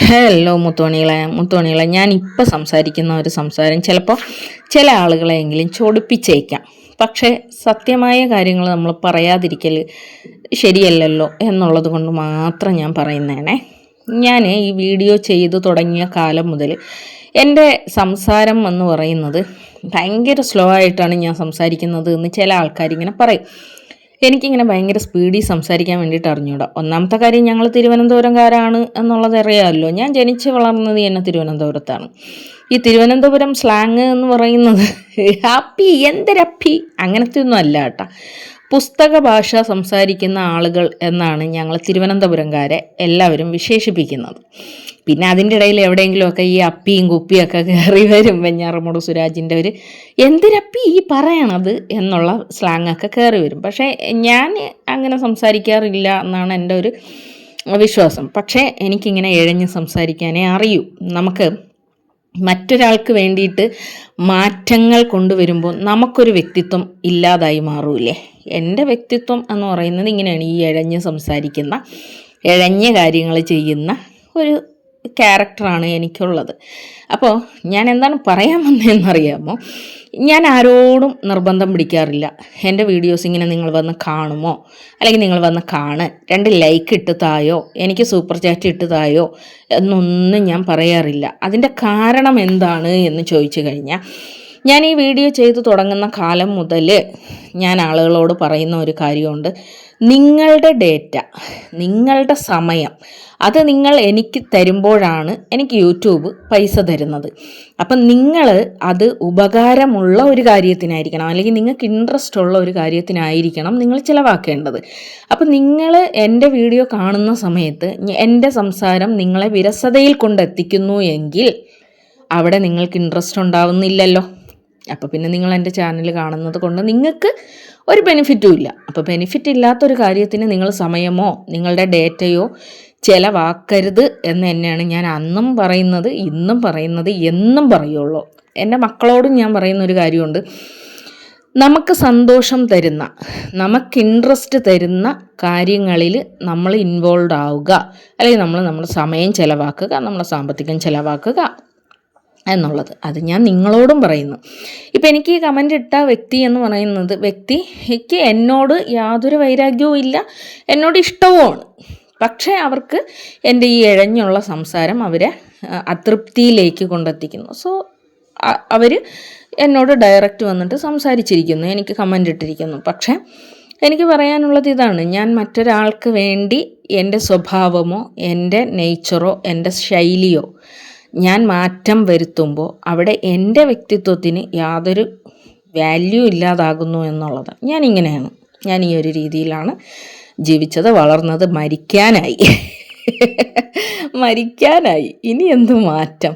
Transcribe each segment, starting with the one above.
Hello മുത്തോണികളെ ഞാനിപ്പോൾ സംസാരിക്കുന്ന ഒരു സംസാരം ചിലപ്പോൾ ചില ആളുകളെയെങ്കിലും ചൊടിപ്പിച്ചേക്കാം. പക്ഷേ സത്യമായ കാര്യങ്ങൾ നമ്മൾ പറയാതിരിക്കൽ ശരിയല്ലല്ലോ എന്നുള്ളത് കൊണ്ട് മാത്രം ഞാൻ പറയുന്നതാണേ. ഞാൻ ഈ വീഡിയോ ചെയ്തു തുടങ്ങിയ കാലം മുതൽ എൻ്റെ സംസാരം എന്ന് പറയുന്നത് ഭയങ്കര സ്ലോ ആയിട്ടാണ് ഞാൻ സംസാരിക്കുന്നത് എന്ന് ചില ആൾക്കാരിങ്ങനെ പറയും. എനിക്കിങ്ങനെ ഭയങ്കര സ്പീഡിൽ സംസാരിക്കാൻ വേണ്ടിയിട്ട് അറിഞ്ഞൂടാ. ഒന്നാമത്തെ കാര്യം, ഞങ്ങൾ തിരുവനന്തപുരംകാരാണ് എന്നുള്ളത് അറിയാമല്ലോ. ഞാൻ ജനിച്ച് വളർന്നത് തന്നെ തിരുവനന്തപുരത്താണ്. ഈ തിരുവനന്തപുരം സ്ലാങ് എന്ന് പറയുന്നത് ഹാപ്പി എന്തൊരപ്പി അങ്ങനത്തെ ഒന്നും അല്ല കേട്ടോ. പുസ്തക ഭാഷ സംസാരിക്കുന്ന ആളുകൾ എന്നാണ് ഞങ്ങൾ തിരുവനന്തപുരംകാരെ എല്ലാവരും വിശേഷിപ്പിക്കുന്നത്. പിന്നെ അതിൻ്റെ ഇടയിൽ എവിടെയെങ്കിലുമൊക്കെ ഈ അപ്പിയും കുപ്പിയൊക്കെ കയറി വരും. വെഞ്ഞാറമൂട് സുരാജിൻ്റെ ഒരു എന്തിനപ്പി ഈ പറയണത് എന്നുള്ള സ്ലാങ്ങൊക്കെ കയറി വരും. പക്ഷേ ഞാൻ അങ്ങനെ സംസാരിക്കാറില്ല എന്നാണ് എൻ്റെ ഒരു വിശ്വാസം. പക്ഷേ എനിക്കിങ്ങനെ ഇഴഞ്ഞ് സംസാരിക്കാനേ അറിയൂ. നമുക്ക് മറ്റൊരാൾക്ക് വേണ്ടിയിട്ട് മാറ്റങ്ങൾ കൊണ്ടുവരുമ്പോൾ നമുക്കൊരു വ്യക്തിത്വം ഇല്ലാതായി മാറൂലേ? എൻ്റെ വ്യക്തിത്വം എന്ന് പറയുന്നത് ഇങ്ങനെയാണ്. ഈ ഇഴഞ്ഞ് സംസാരിക്കുന്ന, ഇഴഞ്ഞ കാര്യങ്ങൾ ചെയ്യുന്ന ഒരു ക്യാരക്ടറാണ് എനിക്കുള്ളത്. അപ്പോൾ ഞാൻ എന്താണ് പറയാൻ വന്നതെന്നറിയാമോ? ഞാൻ ആരോടും നിർബന്ധം പിടിക്കാറില്ല. എൻ്റെ വീഡിയോസ് ഇങ്ങനെ നിങ്ങൾ വന്ന് കാണുമോ, അല്ലെങ്കിൽ നിങ്ങൾ വന്ന് 2 ലൈക്ക് ഇട്ട് തായോ, എനിക്ക് സൂപ്പർ ചാറ്റ് ഇട്ട് തായോ എന്നൊന്നും ഞാൻ പറയാറില്ല. അതിൻ്റെ കാരണം എന്താണ് എന്ന് ചോദിച്ചു കഴിഞ്ഞാൽ, ഞാൻ ഈ വീഡിയോ ചെയ്തു തുടങ്ങുന്ന കാലം മുതൽ ഞാൻ ആളുകളോട് പറയുന്ന ഒരു കാര്യമുണ്ട്. നിങ്ങളുടെ ഡേറ്റ, നിങ്ങളുടെ സമയം, അത് നിങ്ങൾ എനിക്ക് തരുമ്പോഴാണ് എനിക്ക് യൂട്യൂബ് പൈസ തരുന്നത്. അപ്പം നിങ്ങൾ അത് ഉപകാരമുള്ള ഒരു കാര്യത്തിനായിരിക്കണം, അല്ലെങ്കിൽ നിങ്ങൾക്ക് ഇൻട്രസ്റ്റ് ഉള്ള ഒരു കാര്യത്തിനായിരിക്കണം നിങ്ങൾ ചിലവാക്കേണ്ടത്. അപ്പം നിങ്ങൾ എൻ്റെ വീഡിയോ കാണുന്ന സമയത്ത് എൻ്റെ സംസാരം നിങ്ങളെ വിരസതയിൽ കൊണ്ടെത്തിക്കുന്നു എങ്കിൽ അവിടെ നിങ്ങൾക്ക് ഇൻട്രസ്റ്റ് ഉണ്ടാവുന്നില്ലല്ലോ. അപ്പോൾ പിന്നെ നിങ്ങൾ എൻ്റെ ചാനൽ കാണുന്നത് കൊണ്ട് നിങ്ങൾക്ക് ഒരു ബെനിഫിറ്റും ഇല്ല. അപ്പോൾ ബെനിഫിറ്റ് ഇല്ലാത്തൊരു കാര്യത്തിന് നിങ്ങൾ സമയമോ നിങ്ങളുടെ ഡേറ്റയോ ചിലവാക്കരുത് എന്ന് തന്നെയാണ് ഞാൻ അന്നും പറയുന്നത്, ഇന്നും പറയുന്നത്, എന്നും പറയുള്ളൂ. എൻ്റെ മക്കളോടും ഞാൻ പറയുന്ന ഒരു കാര്യമുണ്ട്. നമുക്ക് സന്തോഷം തരുന്ന, നമുക്ക് ഇൻട്രസ്റ്റ് തരുന്ന കാര്യങ്ങളിൽ നമ്മൾ ഇൻവോൾവ് ആവുക, അല്ലെങ്കിൽ നമ്മുടെ സമയം ചിലവാക്കുക, നമ്മുടെ സാമ്പത്തികം ചിലവാക്കുക എന്നുള്ളത്. അത് ഞാൻ നിങ്ങളോടും പറയുന്നു. ഇപ്പം എനിക്ക് ഈ കമൻ്റ് ഇട്ട വ്യക്തി എന്ന് പറയുന്നത്, വ്യക്തിക്ക് എന്നോട് യാതൊരു വൈരാഗ്യവും ഇല്ല, എന്നോട് ഇഷ്ടവുമാണ്. പക്ഷേ അവർക്ക് എൻ്റെ ഈ ഇഴഞ്ഞുള്ള സംസാരം അവരെ അതൃപ്തിയിലേക്ക് കൊണ്ടെത്തിക്കുന്നു. സോ അവർ എന്നോട് ഡയറക്റ്റ് വന്നിട്ട് സംസാരിച്ചിരിക്കുന്നു, എനിക്ക് കമൻ്റ് ഇട്ടിരിക്കുന്നു. പക്ഷേ എനിക്ക് പറയാനുള്ളത് ഇതാണ്. ഞാൻ മറ്റൊരാൾക്ക് വേണ്ടി എൻ്റെ സ്വഭാവമോ എൻ്റെ നേച്ചറോ എൻ്റെ ശൈലിയോ ഞാൻ മാറ്റം വരുത്തുമ്പോൾ അവിടെ എൻ്റെ വ്യക്തിത്വത്തിന് യാതൊരു വാല്യൂ ഇല്ലാതാകുന്നു എന്നുള്ളത്. ഞാനിങ്ങനെയാണ്, ഞാൻ ഈ ഒരു രീതിയിലാണ് ജീവിച്ചത്, വളർന്നത്. മരിക്കാനായി ഇനി എന്ത് മാറ്റം?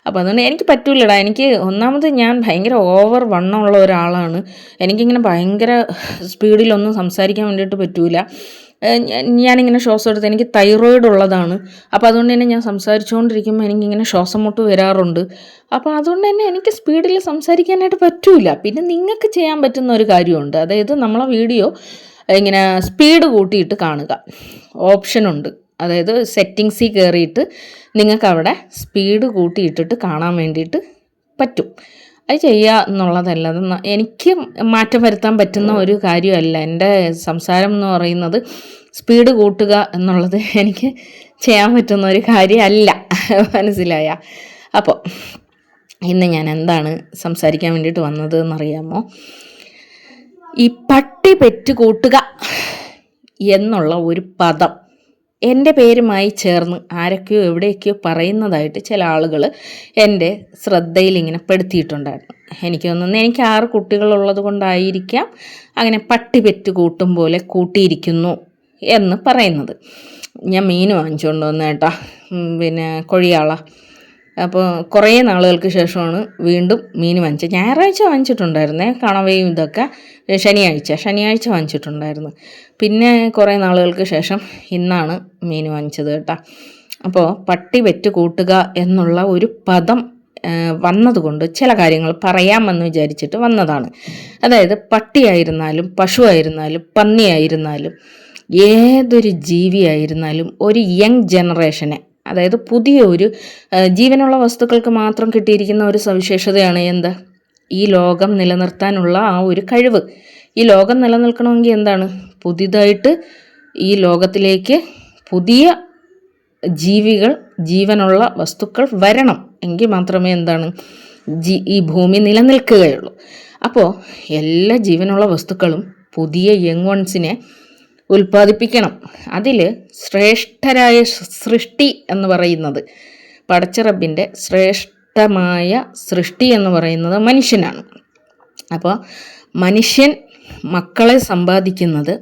അപ്പോൾ അതുകൊണ്ട് എനിക്ക് പറ്റൂലടാ. എനിക്ക് ഒന്നാമത് ഞാൻ ഭയങ്കര ഓവർ വണ്ണമുള്ള ഒരാളാണ്. എനിക്കിങ്ങനെ ഭയങ്കര സ്പീഡിലൊന്നും സംസാരിക്കാൻ വേണ്ടിയിട്ട് പറ്റൂല. ഞാനിങ്ങനെ ശ്വാസം എടുത്ത്, എനിക്ക് തൈറോയിഡ് ഉള്ളതാണ്. അപ്പോൾ അതുകൊണ്ട് തന്നെ ഞാൻ സംസാരിച്ചുകൊണ്ടിരിക്കുമ്പോൾ എനിക്കിങ്ങനെ ശ്വാസം മുട്ട് വരാറുണ്ട്. അപ്പോൾ അതുകൊണ്ട് തന്നെ എനിക്ക് സ്പീഡിൽ സംസാരിക്കാനായിട്ട് പറ്റൂല. പിന്നെ നിങ്ങൾക്ക് ചെയ്യാൻ പറ്റുന്ന ഒരു കാര്യമുണ്ട്. അതായത് നമ്മളെ വീഡിയോ ഇങ്ങനെ സ്പീഡ് കൂട്ടിയിട്ട് കാണുക, ഓപ്ഷനുണ്ട്. അതായത് സെറ്റിങ്സിൽ കയറിയിട്ട് നിങ്ങൾക്ക് അവിടെ സ്പീഡ് കൂട്ടിയിട്ടിട്ട് കാണാൻ വേണ്ടിയിട്ട് പറ്റും. അത് ചെയ്യുക എന്നുള്ളതല്ലാതെ എനിക്ക് മാറ്റം വരുത്താൻ പറ്റുന്ന ഒരു കാര്യമല്ല. എൻ്റെ സംസാരം എന്ന് പറയുന്നത് സ്പീഡ് കൂട്ടുക എന്നുള്ളത് എനിക്ക് ചെയ്യാൻ പറ്റുന്ന ഒരു കാര്യമല്ല. മനസ്സിലായ? അപ്പോൾ ഇന്ന് ഞാൻ എന്താണ് സംസാരിക്കാൻ വേണ്ടിയിട്ട് വന്നത് എന്നറിയാമോ? ഈ പട്ടി പെറ്റ് കൂട്ടുക എന്നുള്ള ഒരു പദം എൻ്റെ പേരുമായി ചേർന്ന് ആരൊക്കെയോ എവിടെയൊക്കെയോ പറയുന്നതായിട്ട് ചില ആളുകൾ എൻ്റെ ശ്രദ്ധയിൽ ഇങ്ങനെ പെടുത്തിയിട്ടുണ്ടായിരുന്നു. എനിക്ക് തോന്നുന്നു എനിക്ക് 6 കുട്ടികളുള്ളത് കൊണ്ടായിരിക്കാം അങ്ങനെ പട്ടി പെറ്റ് കൂട്ടും പോലെ കൂട്ടിയിരിക്കുന്നു എന്ന് പറയുന്നത്. ഞാൻ മീൻ വാങ്ങിച്ചുകൊണ്ട് വന്ന കേട്ടോ, പിന്നെ കൊഴിയാള. അപ്പോൾ കുറേ നാളുകൾക്ക് ശേഷമാണ് വീണ്ടും മീൻ വാങ്ങിച്ചത്. ഞായറാഴ്ച വാങ്ങിച്ചിട്ടുണ്ടായിരുന്നേ, കണവയും ഇതൊക്കെ ശനിയാഴ്ച വാങ്ങിച്ചിട്ടുണ്ടായിരുന്നു. പിന്നെ കുറേ നാളുകൾക്ക് ശേഷം ഇന്നാണ് മീൻ വാങ്ങിച്ചത് കേട്ടോ. അപ്പോൾ പട്ടി പെറ്റ് കൂട്ടുക എന്നുള്ള ഒരു പദം വന്നതുകൊണ്ട് ചില കാര്യങ്ങൾ പറയാമെന്ന് വിചാരിച്ചിട്ട് വന്നതാണ്. അതായത് പട്ടിയായിരുന്നാലും പശുവായിരുന്നാലും പന്നിയായിരുന്നാലും ഏതൊരു ജീവിയായിരുന്നാലും ഒരു യങ് ജനറേഷനെ, അതായത് പുതിയ ഒരു ജീവനുള്ള വസ്തുക്കൾക്ക് മാത്രം കിട്ടിയിരിക്കുന്ന ഒരു സവിശേഷതയാണ് എന്താ, ഈ ലോകം നിലനിർത്താനുള്ള ആ ഒരു കഴിവ്. ഈ ലോകം നിലനിൽക്കണമെങ്കിൽ എന്താണ്, പുതിയതായിട്ട് ഈ ലോകത്തിലേക്ക് പുതിയ ജീവികൾ, ജീവനുള്ള വസ്തുക്കൾ വരണം. എങ്കിൽ മാത്രമേ എന്താണ് ഈ ഭൂമി നിലനിൽക്കുകയുള്ളൂ. അപ്പോൾ എല്ലാ ജീവനുള്ള വസ്തുക്കളും പുതിയ യങ് വൺസിനെ ഉൽപ്പാദിപ്പിക്കണം. അതിൽ ശ്രേഷ്ഠരായ സൃഷ്ടി എന്ന് പറയുന്നത്, പടച്ചറബിൻ്റെ ശ്രേഷ്ഠമായ സൃഷ്ടി എന്ന് പറയുന്നത് മനുഷ്യനാണ്. അപ്പോൾ മനുഷ്യൻ മക്കളെ സമ്പാദിക്കുന്നത്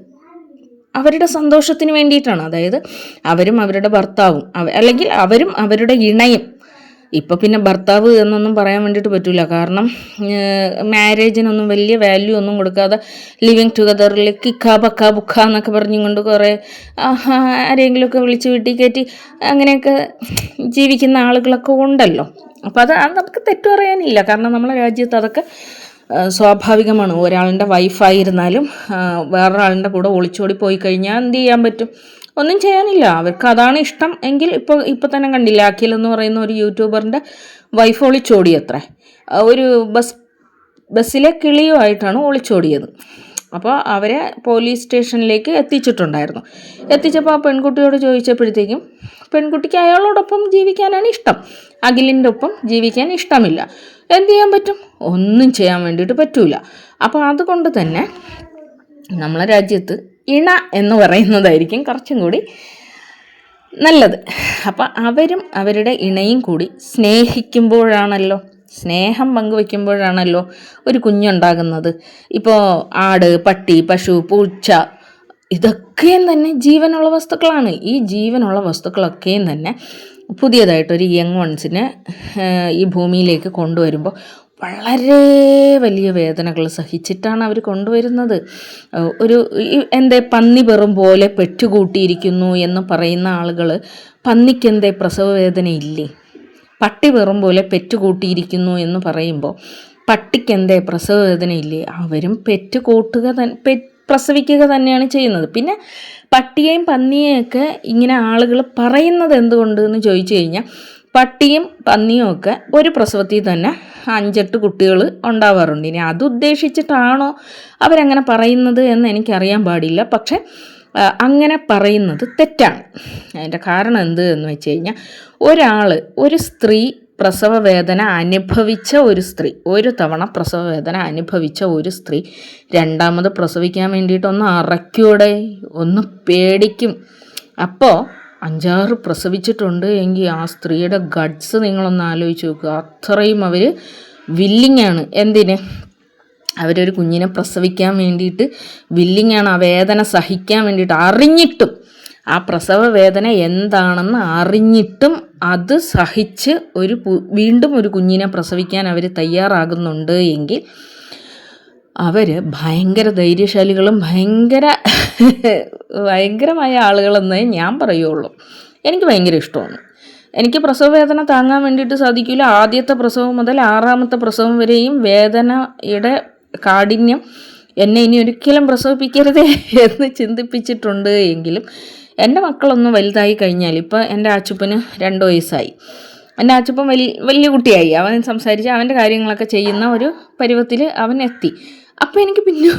അവരുടെ സന്തോഷത്തിന് വേണ്ടിയിട്ടാണ്. അതായത് അവരും അവരുടെ ഭർത്താവും, അല്ലെങ്കിൽ അവരും അവരുടെ ഇണയും. ഇപ്പം പിന്നെ ഭർത്താവ് എന്നൊന്നും പറയാൻ വേണ്ടിയിട്ട് പറ്റില്ല, കാരണം മാരേജിനൊന്നും വലിയ വാല്യൂ ഒന്നും കൊടുക്കാതെ ലിവിങ് ടുഗദറിൽ കിക്ക ബക്ക ബുക്ക എന്നൊക്കെ പറഞ്ഞുകൊണ്ട് കുറേ ആരെങ്കിലുമൊക്കെ വിളിച്ച് വീട്ടിൽ കയറ്റി അങ്ങനെയൊക്കെ ജീവിക്കുന്ന ആളുകളൊക്കെ ഉണ്ടല്ലോ. അപ്പോൾ അത് നമുക്ക് തെറ്റു പറയാനില്ല, കാരണം നമ്മളെ രാജ്യത്ത് അതൊക്കെ സ്വാഭാവികമാണ്. ഒരാളുടെ വൈഫായിരുന്നാലും വേറൊരാളുടെ കൂടെ ഒളിച്ചോടി പോയി കഴിഞ്ഞാൽ എന്ത് ചെയ്യാൻ പറ്റും? ഒന്നും ചെയ്യാനില്ല. അവർക്ക് അതാണ് ഇഷ്ടം എങ്കിൽ ഇപ്പോൾ തന്നെ കണ്ടില്ല, അഖിൽ എന്ന് പറയുന്ന ഒരു യൂട്യൂബറിൻ്റെ വൈഫ് ഒളിച്ചോടി അത്രേ. ഒരു ബസ്സിലെ കിളിയുമായിട്ടാണ് ഒളിച്ചോടിയത്. അപ്പോൾ അവരെ പോലീസ് സ്റ്റേഷനിലേക്ക് എത്തിച്ചിട്ടുണ്ടായിരുന്നു. എത്തിച്ചപ്പോൾ ആ പെൺകുട്ടിയോട് ചോദിച്ചപ്പോഴത്തേക്കും പെൺകുട്ടിക്ക് അയാളോടൊപ്പം ജീവിക്കാനാണ് ഇഷ്ടം, അഖിലിൻ്റെ ഒപ്പം ജീവിക്കാൻ ഇഷ്ടമില്ല. എന്ത് ചെയ്യാൻ പറ്റും? ഒന്നും ചെയ്യാൻ വേണ്ടിയിട്ട് പറ്റൂല. അപ്പോൾ അതുകൊണ്ട് തന്നെ നമ്മളെ രാജ്യത്ത് ഇണ എന്ന് പറയുന്നതായിരിക്കും കുറച്ചും കൂടി നല്ലത്. അപ്പം അവരും അവരുടെ ഇണയും കൂടി സ്നേഹിക്കുമ്പോഴാണല്ലോ, സ്നേഹം പങ്കുവെക്കുമ്പോഴാണല്ലോ ഒരു കുഞ്ഞുണ്ടാകുന്നത്. ഇപ്പോൾ ആട്, പട്ടി, പശു, പൂച്ച ഇതൊക്കെയും തന്നെ ജീവനുള്ള വസ്തുക്കളാണ്. ഈ ജീവനുള്ള വസ്തുക്കളൊക്കെയും തന്നെ പുതിയതായിട്ടൊരു യങ് വൺസിനെ ഈ ഭൂമിയിലേക്ക് കൊണ്ടുവരുമ്പോൾ വളരെ വലിയ വേദനകൾ സഹിച്ചിട്ടാണ് അവർ കൊണ്ടുവരുന്നത്. എന്തേ പന്നി വെറും പോലെ പെറ്റുകൂട്ടിയിരിക്കുന്നു എന്ന് പറയുന്ന ആളുകൾ, പന്നിക്കെന്തേ പ്രസവ വേദന ഇല്ലേ? പട്ടി വെറും പോലെ പെറ്റുകൂട്ടിയിരിക്കുന്നു എന്ന് പറയുമ്പോൾ പട്ടിക്കെന്തേ പ്രസവ വേദന ഇല്ലേ? അവരും പ്രസവിക്കുക തന്നെയാണ് ചെയ്യുന്നത്. പിന്നെ പട്ടിയെയും പന്നിയെയൊക്കെ ഇങ്ങനെ ആളുകൾ പറയുന്നത് എന്തുകൊണ്ട് എന്ന് ചോദിച്ചു കഴിഞ്ഞാൽ, പട്ടിയും പന്നിയും ഒക്കെ ഒരു പ്രസവത്തിൽ തന്നെ 5-8 കുട്ടികൾ ഉണ്ടാവാറുണ്ട്. ഇനി അതുദ്ദേശിച്ചിട്ടാണോ അവരങ്ങനെ പറയുന്നത് എന്ന് എനിക്കറിയാൻ പാടില്ല. പക്ഷെ അങ്ങനെ പറയുന്നത് തെറ്റാണ്. അതിൻ്റെ കാരണം എന്ത് എന്ന് വെച്ച് കഴിഞ്ഞാൽ, ഒരു സ്ത്രീ പ്രസവ വേദന അനുഭവിച്ച ഒരു തവണ പ്രസവ വേദന അനുഭവിച്ച ഒരു സ്ത്രീ രണ്ടാമത് പ്രസവിക്കാൻ വേണ്ടിയിട്ടൊന്ന് അറയ്ക്കൂടെ, ഒന്ന് പേടിക്കും. അപ്പോൾ 5-6 പ്രസവിച്ചിട്ടുണ്ട് എങ്കിൽ ആ സ്ത്രീയുടെ ഗട്ട്സ് നിങ്ങളൊന്ന് ആലോചിച്ച് നോക്കുക. അത്രയും അവർ വില്ലിങ്ങാണ്. എന്തിന്? അവരൊരു കുഞ്ഞിനെ പ്രസവിക്കാൻ വേണ്ടിയിട്ട് വില്ലിങ്ങാണ്, ആ വേദന സഹിക്കാൻ വേണ്ടിയിട്ട്. അറിഞ്ഞിട്ടും, ആ പ്രസവ വേദന എന്താണെന്ന് അറിഞ്ഞിട്ടും അത് സഹിച്ച് വീണ്ടും ഒരു കുഞ്ഞിനെ പ്രസവിക്കാൻ അവർ തയ്യാറാകുന്നുണ്ട് എങ്കിൽ അവർ ഭയങ്കര ധൈര്യശാലികളും ഭയങ്കരമായ ആളുകളെന്നേ ഞാൻ പറയുള്ളൂ. എനിക്ക് ഭയങ്കര ഇഷ്ടമാണ്. എനിക്ക് പ്രസവ വേദന താങ്ങാൻ വേണ്ടിയിട്ട് സാധിക്കില്ല. ആദ്യത്തെ പ്രസവം മുതൽ 6ാമത്തെ പ്രസവം വരെയും വേദനയുടെ കാഠിന്യം എന്നെ ഇനി ഒരിക്കലും പ്രസവിപ്പിക്കരുതേ എന്ന് ചിന്തിപ്പിച്ചിട്ടുണ്ട്. എങ്കിലും എൻ്റെ മക്കളൊന്നും വലുതായി കഴിഞ്ഞാൽ, ഇപ്പോൾ എൻ്റെ ആച്ചുപ്പന് 2 വയസ്സായി. എൻ്റെ ആച്ചുപ്പൻ വലിയ കുട്ടിയായി. അവൻ സംസാരിച്ച് അവൻ്റെ കാര്യങ്ങളൊക്കെ ചെയ്യുന്ന ഒരു പരുവത്തിൽ അവൻ എത്തി. അപ്പോൾ എനിക്ക് പിന്നും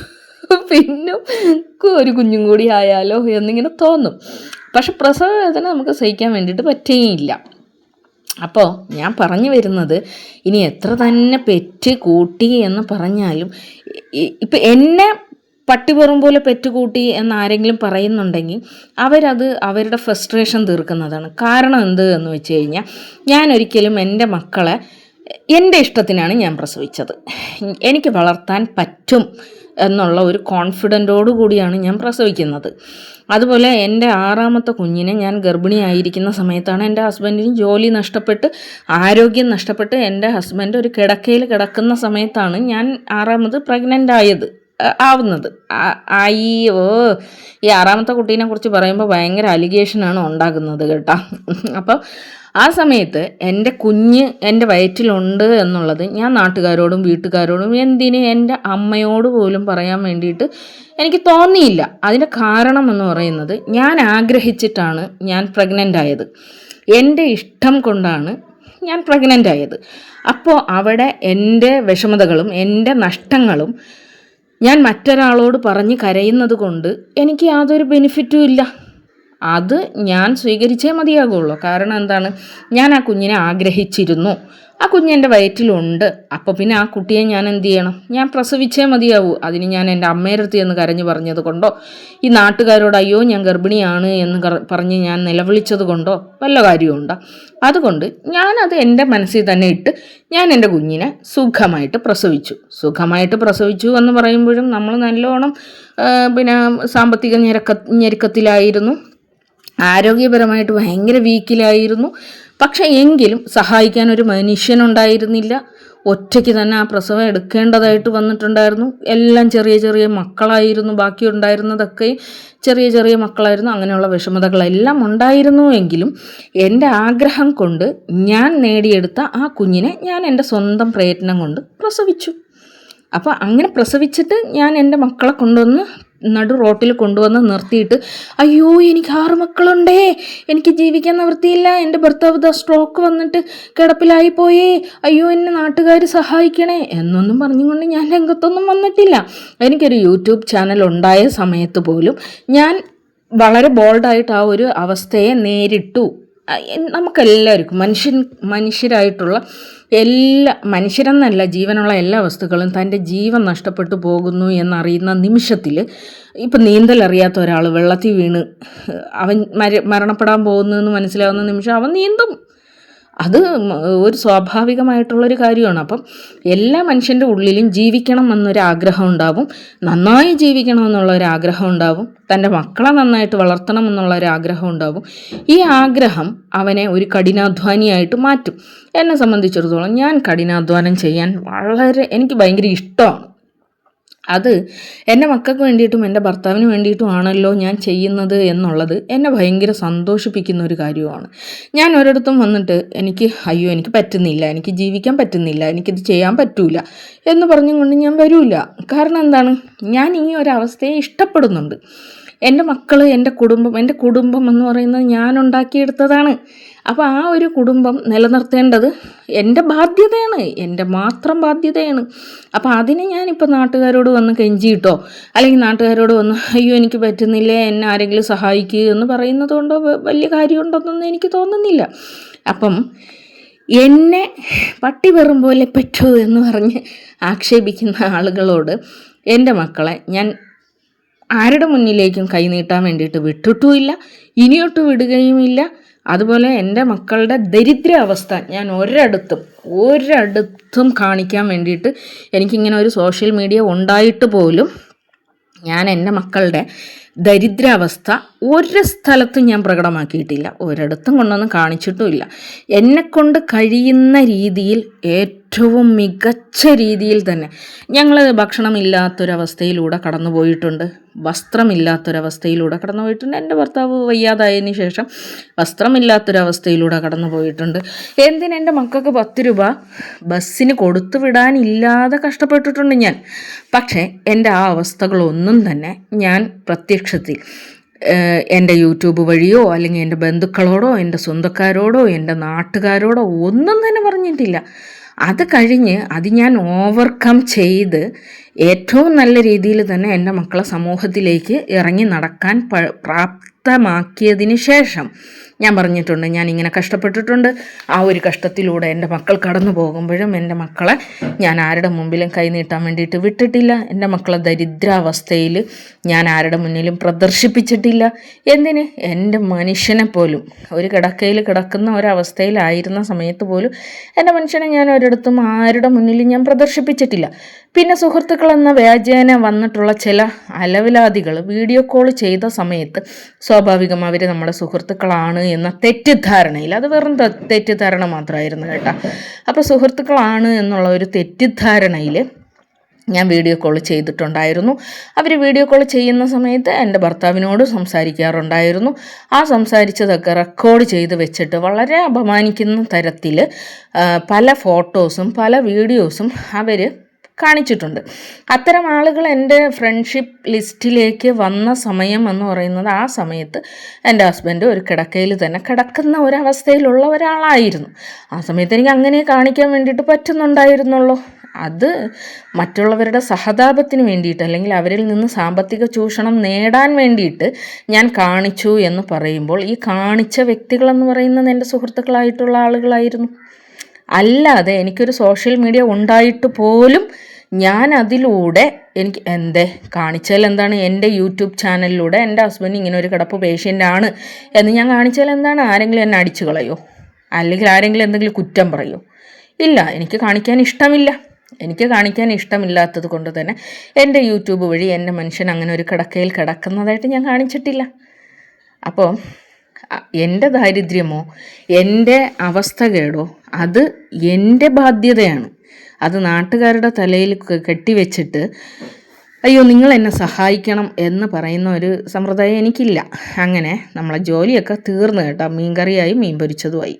ഒരു കുഞ്ഞും കൂടി ആയാലോ എന്നിങ്ങനെ തോന്നും. പക്ഷെ പ്രസവ വേദന നമുക്ക് സഹിക്കാൻ വേണ്ടിയിട്ട് പറ്റുകയില്ല. അപ്പോൾ ഞാൻ പറഞ്ഞു വരുന്നത്, ഇനി എത്ര തന്നെ പെറ്റ് കൂട്ടി എന്ന് പറഞ്ഞാലും, ഇപ്പം എന്നെ പട്ടി വെറും പോലെ പെറ്റുകൂട്ടി എന്നാരെങ്കിലും പറയുന്നുണ്ടെങ്കിൽ അവരത് അവരുടെ ഫ്രസ്ട്രേഷൻ തീർക്കുന്നതാണ്. കാരണം എന്ത് എന്ന് വെച്ച് കഴിഞ്ഞാൽ, ഞാനൊരിക്കലും എൻ്റെ മക്കളെ എൻ്റെ ഇഷ്ടത്തിനാണ് ഞാൻ പ്രസവിച്ചത്, എനിക്ക് വളർത്താൻ പറ്റും എന്നുള്ള ഒരു കോൺഫിഡൻറ്റോടു കൂടിയാണ് ഞാൻ പ്രസവിക്കുന്നത്. അതുപോലെ എൻ്റെ 6ാമത്തെ കുഞ്ഞിനെ ഞാൻ ഗർഭിണിയായിരിക്കുന്ന സമയത്താണ് എൻ്റെ ഹസ്ബൻഡിന് ജോലി നഷ്ടപ്പെട്ട്, ആരോഗ്യം നഷ്ടപ്പെട്ട് എൻ്റെ ഹസ്ബൻഡ് ഒരു കിടക്കയിൽ കിടക്കുന്ന സമയത്താണ് ഞാൻ 6ാമത് പ്രഗ്നൻ്റ് ആവുന്നത്. ഈ 6ാമത്തെ കുട്ടീനെ കുറിച്ച് പറയുമ്പോൾ ഭയങ്കര അലിഗേഷനാണ് ഉണ്ടാകുന്നത് കേട്ടോ. അപ്പോൾ ആ സമയത്ത് എൻ്റെ കുഞ്ഞ് എൻ്റെ വയറ്റിലുണ്ട് എന്നുള്ളത് ഞാൻ നാട്ടുകാരോടും വീട്ടുകാരോടും, എന്തിന് എൻ്റെ അമ്മയോട് പോലും പറയാൻ വേണ്ടിയിട്ട് എനിക്ക് തോന്നിയില്ല. അതിൻ്റെ കാരണം എന്ന് പറയുന്നത്, ഞാൻ ആഗ്രഹിച്ചിട്ടാണ് ഞാൻ പ്രഗ്നൻ്റ് ആയത്. എൻ്റെ ഇഷ്ടം കൊണ്ടാണ് ഞാൻ പ്രഗ്നൻ്റ് ആയത്. അപ്പോൾ അവിടെ എൻ്റെ വിഷമതകളും എൻ്റെ നഷ്ടങ്ങളും ഞാൻ മറ്റൊരാളോട് പറഞ്ഞ് കരയുന്നത് കൊണ്ട് എനിക്ക് യാതൊരു ബെനിഫിറ്റും ഇല്ല. അത് ഞാൻ സ്വീകരിച്ചേ മതിയാകുള്ളൂ. കാരണം എന്താണ്, ഞാൻ ആ കുഞ്ഞിനെ ആഗ്രഹിച്ചിരുന്നു, ആ കുഞ്ഞെൻ്റെ വയറ്റിലുണ്ട്. അപ്പോൾ പിന്നെ ആ കുട്ടിയെ ഞാൻ എന്ത് ചെയ്യണം? ഞാൻ പ്രസവിച്ചേ മതിയാവൂ. അതിന് ഞാൻ എൻ്റെ അമ്മയുടെ അടുത്ത് എന്ന് കരഞ്ഞു പറഞ്ഞത് കൊണ്ടോ ഈ നാട്ടുകാരോട് അയ്യോ ഞാൻ ഗർഭിണിയാണ് എന്ന് പറഞ്ഞ് ഞാൻ നിലവിളിച്ചത് കൊണ്ടോ വല്ല കാര്യമുണ്ടോ? അതുകൊണ്ട് ഞാനത് എൻ്റെ മനസ്സിൽ തന്നെ ഇട്ട് ഞാൻ എൻ്റെ കുഞ്ഞിനെ സുഖമായിട്ട് പ്രസവിച്ചു എന്ന് പറയുമ്പോഴും നമ്മൾ നല്ലോണം പിന്നെ സാമ്പത്തിക ഞെരുക്കത്തിലായിരുന്നു, ആരോഗ്യപരമായിട്ട് ഭയങ്കര വീക്കിലായിരുന്നു. പക്ഷെ എങ്കിലും സഹായിക്കാൻ ഒരു മനുഷ്യനുണ്ടായിരുന്നില്ല. ഒറ്റയ്ക്ക് തന്നെ ആ പ്രസവം എടുക്കേണ്ടതായിട്ട് വന്നിട്ടുണ്ടായിരുന്നു. എല്ലാം ചെറിയ ചെറിയ മക്കളായിരുന്നു, ബാക്കി ഉണ്ടായിരുന്നതൊക്കെ ചെറിയ ചെറിയ മക്കളായിരുന്നു. അങ്ങനെയുള്ള വിഷമതകളെല്ലാം ഉണ്ടായിരുന്നു. എങ്കിലും എൻ്റെ ആഗ്രഹം കൊണ്ട് ഞാൻ നേടിയെടുത്ത ആ കുഞ്ഞിനെ ഞാൻ എൻ്റെ സ്വന്തം പ്രയത്നം കൊണ്ട് പ്രസവിച്ചു. അപ്പോൾ അങ്ങനെ പ്രസവിച്ചിട്ട് ഞാൻ എൻ്റെ മക്കളെ കൊണ്ടുവന്ന് നടു റോട്ടിൽ കൊണ്ടുവന്ന് നിർത്തിയിട്ട് അയ്യോ എനിക്ക് 6 മക്കളുണ്ടേ, എനിക്ക് ജീവിക്കാൻ നിവൃത്തിയില്ല, എൻ്റെ ഭർത്താവ് സ്ട്രോക്ക് വന്നിട്ട് കിടപ്പിലായിപ്പോയേ, അയ്യോ എന്നെ നാട്ടുകാർ സഹായിക്കണേ എന്നൊന്നും പറഞ്ഞുകൊണ്ട് ഞാൻ രംഗത്തൊന്നും വന്നിട്ടില്ല. എനിക്കൊരു യൂട്യൂബ് ചാനൽ ഉണ്ടായ സമയത്ത് പോലും ഞാൻ വളരെ ബോൾഡായിട്ട് ആ ഒരു അവസ്ഥയെ നേരിട്ടു. നമുക്കെല്ലാവർക്കും മനുഷ്യരായിട്ടുള്ള മനുഷ്യരെന്നല്ല, ജീവനുള്ള എല്ലാ വസ്തുക്കളും തൻ്റെ ജീവൻ നഷ്ടപ്പെട്ടു പോകുന്നു എന്നറിയുന്ന നിമിഷത്തിൽ, ഇപ്പം നീന്തൽ അറിയാത്ത ഒരാൾ വെള്ളത്തിൽ വീണ് അവൻ മരണപ്പെടാൻ പോകുന്നതെന്ന് മനസ്സിലാവുന്ന നിമിഷം അവൻ നീന്തും. അത് ഒരു സ്വാഭാവികമായിട്ടുള്ളൊരു കാര്യമാണ്. അപ്പം എല്ലാ മനുഷ്യൻ്റെ ഉള്ളിലും ജീവിക്കണം എന്നൊരാഗ്രഹം ഉണ്ടാവും, നന്നായി ജീവിക്കണം എന്നുള്ളൊരാഗ്രഹം ഉണ്ടാവും, തൻ്റെ മക്കളെ നന്നായിട്ട് വളർത്തണം എന്നുള്ളൊരാഗ്രഹം ഉണ്ടാവും. ഈ ആഗ്രഹം അവനെ ഒരു കഠിനാധ്വാനിയായിട്ട് മാറ്റും. എന്നെ സംബന്ധിച്ചിടത്തോളം ഞാൻ കഠിനാധ്വാനം ചെയ്യാൻ എനിക്ക് ഭയങ്കര ഇഷ്ടമാണ്. അത് എൻ്റെ മക്കൾക്ക് വേണ്ടിയിട്ടും എൻ്റെ ഭർത്താവിന് വേണ്ടിയിട്ടും ആണല്ലോ ഞാൻ ചെയ്യുന്നത് എന്നുള്ളത് എന്നെ ഭയങ്കര സന്തോഷിപ്പിക്കുന്ന ഒരു കാര്യമാണ്. ഞാൻ ഒരിടത്തും വന്നിട്ട് എനിക്ക് പറ്റുന്നില്ല, എനിക്ക് ജീവിക്കാൻ പറ്റുന്നില്ല, എനിക്കിത് ചെയ്യാൻ പറ്റൂല എന്ന് പറഞ്ഞുകൊണ്ട് ഞാൻ വരില്ല. കാരണം എന്താണ്, ഞാൻ ഈ ഒരവസ്ഥയെ ഇഷ്ടപ്പെടുന്നുണ്ട്. എൻ്റെ മക്കൾ, എൻ്റെ കുടുംബം എന്ന് പറയുന്നത് ഞാൻ ഉണ്ടാക്കിയെടുത്തതാണ്. അപ്പോൾ ആ ഒരു കുടുംബം നിലനിർത്തേണ്ടത് എൻ്റെ ബാധ്യതയാണ്, എൻ്റെ മാത്രം ബാധ്യതയാണ്. അപ്പോൾ അതിനെ ഞാനിപ്പോൾ നാട്ടുകാരോട് വന്ന് കെഞ്ചിയിട്ടോ അല്ലെങ്കിൽ നാട്ടുകാരോട് വന്ന് അയ്യോ എനിക്ക് പറ്റുന്നില്ലേ, എന്നെ ആരെങ്കിലും സഹായിക്കുക എന്ന് പറയുന്നത് കൊണ്ടോ വലിയ കാര്യമുണ്ടെന്നൊന്നും എനിക്ക് തോന്നുന്നില്ല. അപ്പം എന്നെ പട്ടി വെറും പോലെ പറ്റൂ എന്ന് പറഞ്ഞ് ആക്ഷേപിക്കുന്ന ആളുകളോട് എൻ്റെ മക്കളെ ഞാൻ ആരുടെ മുന്നിലേക്കും കൈനീട്ടാൻ വേണ്ടിയിട്ട് വിട്ടിട്ടുമില്ല, ഇനിയൊട്ട് വിടുകയുമില്ല. അതുപോലെ എൻ്റെ മക്കളുടെ ദരിദ്രാവസ്ഥ ഞാൻ ഒരിടത്തും കാണിക്കാൻ വേണ്ടിയിട്ട് എനിക്കിങ്ങനെ ഒരു സോഷ്യൽ മീഡിയ ഉണ്ടായിട്ട് പോലും ഞാൻ എൻ്റെ മക്കളുടെ ദരിദ്രാവസ്ഥ ഒരു സ്ഥലത്തും ഞാൻ പ്രകടമാക്കിയിട്ടില്ല, ഒരിടത്തും കൊണ്ടൊന്നും കാണിച്ചിട്ടുമില്ല. എന്നെക്കൊണ്ട് കഴിയുന്ന രീതിയിൽ ഏറ്റവും മികച്ച രീതിയിൽ തന്നെ ഞങ്ങൾ ഭക്ഷണമില്ലാത്തൊരവസ്ഥയിലൂടെ കടന്നു പോയിട്ടുണ്ട്, വസ്ത്രമില്ലാത്തൊരവസ്ഥയിലൂടെ കടന്നു പോയിട്ടുണ്ട്. എൻ്റെ ഭർത്താവ് വയ്യാതായതിന് ശേഷം വസ്ത്രമില്ലാത്തൊരവസ്ഥയിലൂടെ കടന്നു പോയിട്ടുണ്ട്. എൻ്റെ മക്കൾക്ക് 10 രൂപ ബസ്സിന് കൊടുത്തു വിടാനില്ലാതെ കഷ്ടപ്പെട്ടിട്ടുണ്ട് ഞാൻ. പക്ഷേ എൻ്റെ ആ അവസ്ഥകളൊന്നും തന്നെ ഞാൻ പ്രത്യക്ഷത്തിൽ എൻ്റെ യൂട്യൂബ് വഴിയോ അല്ലെങ്കിൽ എൻ്റെ ബന്ധുക്കളോടോ എൻ്റെ സ്വന്തക്കാരോടോ എൻ്റെ നാട്ടുകാരോടോ ഒന്നും തന്നെ പറഞ്ഞിട്ടില്ല. അത് കഴിഞ്ഞ് അത് ഞാൻ ഓവർകം ചെയ്ത് ഏറ്റവും നല്ല രീതിയിൽ തന്നെ എൻ്റെ മക്കളെ സമൂഹത്തിലേക്ക് ഇറങ്ങി നടക്കാൻ പ്രാപ്തമാക്കിയതിന് ശേഷം ഞാൻ പറഞ്ഞിട്ടുണ്ട്, ഞാനിങ്ങനെ കഷ്ടപ്പെട്ടിട്ടുണ്ട്. ആ ഒരു കഷ്ടത്തിലൂടെ എൻ്റെ മക്കൾ കടന്നു പോകുമ്പോഴും എൻ്റെ മക്കളെ ഞാൻ ആരുടെ മുമ്പിലും കൈനീട്ടാൻ വേണ്ടിയിട്ട് വിട്ടിട്ടില്ല. എൻ്റെ മക്കളെ ദരിദ്രാവസ്ഥയിൽ ഞാൻ ആരുടെ മുന്നിലും പ്രദർശിപ്പിച്ചിട്ടില്ല. എന്തിന്, എൻ്റെ മനുഷ്യനെ പോലും ഒരു കിടക്കയിൽ കിടക്കുന്ന ഒരവസ്ഥയിലായിരുന്ന സമയത്ത് പോലും എൻ്റെ മനുഷ്യനെ ഞാൻ ഒരിടത്തും ആരുടെ മുന്നിലും ഞാൻ പ്രദർശിപ്പിച്ചിട്ടില്ല. പിന്നെ സുഹൃത്തുക്കൾ എന്ന വ്യാജേന വന്നിട്ടുള്ള ചില അലവലാദികൾ വീഡിയോ കോൾ ചെയ്ത സമയത്ത് സ്വാഭാവികം അവർ നമ്മുടെ സുഹൃത്തുക്കളാണ് എന്ന തെറ്റിദ്ധാരണയിൽ, അത് വെറും തെറ്റിദ്ധാരണ മാത്രമായിരുന്നു കേട്ടോ. അപ്പോൾ സുഹൃത്തുക്കളാണ് എന്നുള്ള ഒരു തെറ്റിദ്ധാരണയിൽ ഞാൻ വീഡിയോ കോൾ ചെയ്തിട്ടുണ്ടായിരുന്നു. അവർ വീഡിയോ കോൾ ചെയ്യുന്ന സമയത്ത് എൻ്റെ ഭർത്താവിനോട് സംസാരിക്കാറുണ്ടായിരുന്നു. ആ സംസാരിച്ചതൊക്കെ റെക്കോർഡ് ചെയ്ത് വെച്ചിട്ട് വളരെ അപമാനിക്കുന്ന തരത്തിൽ പല ഫോട്ടോസും പല വീഡിയോസും അവർ കാണിച്ചിട്ടുണ്ട്. അത്തരം ആളുകൾ എൻ്റെ ഫ്രണ്ട്ഷിപ്പ് ലിസ്റ്റിലേക്ക് വന്ന സമയം എന്ന് പറയുന്നത് ആ സമയത്ത് എൻ്റെ ഹസ്ബൻഡ് ഒരു കിടക്കയിൽ തന്നെ കിടക്കുന്ന ഒരവസ്ഥയിലുള്ള ഒരാളായിരുന്നു. ആ സമയത്ത് എനിക്ക് അങ്ങനെ കാണിക്കാൻ വേണ്ടിയിട്ട് പറ്റുന്നുണ്ടായിരുന്നുള്ളൂ. അത് മറ്റുള്ളവരുടെ സഹതാപത്തിന് വേണ്ടിയിട്ട് അല്ലെങ്കിൽ അവരിൽ നിന്ന് സാമ്പത്തിക ചൂഷണം നേടാൻ വേണ്ടിയിട്ട് ഞാൻ കാണിച്ചു എന്ന് പറയുമ്പോൾ ഈ കാണിച്ച വ്യക്തികളെന്ന് പറയുന്നത് എൻ്റെ സുഹൃത്തുക്കളായിട്ടുള്ള ആളുകളായിരുന്നു. അല്ലാതെ എനിക്കൊരു സോഷ്യൽ മീഡിയ ഉണ്ടായിട്ട് പോലും ഞാൻ അതിലൂടെ എനിക്ക് കാണിച്ചാൽ എന്താണ്, എൻ്റെ യൂട്യൂബ് ചാനലിലൂടെ എൻ്റെ ഹസ്ബൻഡ് ഇങ്ങനെ ഒരു കിടപ്പ് പേഷ്യൻ്റാണ് എന്ന് ഞാൻ കാണിച്ചാൽ എന്താണ്, ആരെങ്കിലും എന്നെ അടിച്ചു കളയോ അല്ലെങ്കിൽ ആരെങ്കിലും എന്തെങ്കിലും കുറ്റം പറയോ? ഇല്ല, എനിക്ക് കാണിക്കാൻ ഇഷ്ടമില്ല. എനിക്ക് കാണിക്കാൻ ഇഷ്ടമില്ലാത്തത് കൊണ്ട് തന്നെ എൻ്റെ യൂട്യൂബ് വഴി എൻ്റെ മനുഷ്യൻ അങ്ങനെ ഒരു കിടക്കയിൽ കിടക്കുന്നതായിട്ട് ഞാൻ കാണിച്ചിട്ടില്ല. അപ്പോൾ എൻ്റെ ദാരിദ്ര്യമോ എൻ്റെ അവസ്ഥകേടോ അത് എൻ്റെ ബാധ്യതയാണ്. അത് നാട്ടുകാരുടെ തലയിൽ കെട്ടിവെച്ചിട്ട് അയ്യോ നിങ്ങൾ എന്നെ സഹായിക്കണം എന്ന് പറയുന്ന ഒരു സമ്പ്രദായം എനിക്കില്ല. അങ്ങനെ നമ്മളെ ജോലിയൊക്കെ തീർന്നു കേട്ടോ. മീൻ കറിയായി മീൻ പൊരിച്ചതുമായി.